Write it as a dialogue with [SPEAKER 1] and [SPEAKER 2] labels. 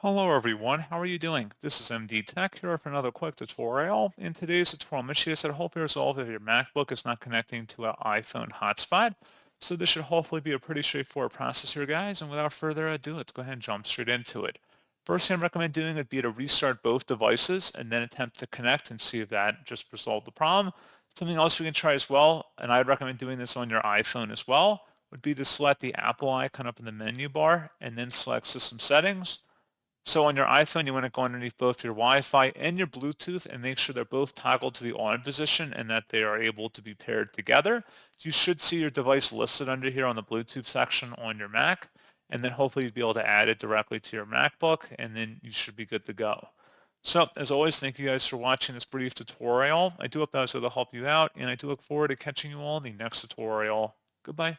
[SPEAKER 1] Hello everyone, how are you doing? This is MD Tech here for another quick tutorial. In today's tutorial, I'm going to show you how to hopefully resolve if your MacBook is not connecting to an iPhone hotspot. So this should hopefully be a pretty straightforward process here, guys. And without further ado, let's go ahead and jump straight into it. First thing I recommend doing would be to restart both devices and then attempt to connect and see if that just resolved the problem. Something else we can try as well, and I'd recommend doing this on your iPhone as well, would be to select the Apple icon up in the menu bar and then select System Settings. So on your iPhone, you want to go underneath both your Wi-Fi and your Bluetooth and make sure they're both toggled to the on position and that they are able to be paired together. You should see your device listed under here on the Bluetooth section on your Mac, and then hopefully you'll be able to add it directly to your MacBook, and then you should be good to go. So as always, thank you guys for watching this brief tutorial. I do hope that was able to help you out, and I do look forward to catching you all in the next tutorial. Goodbye.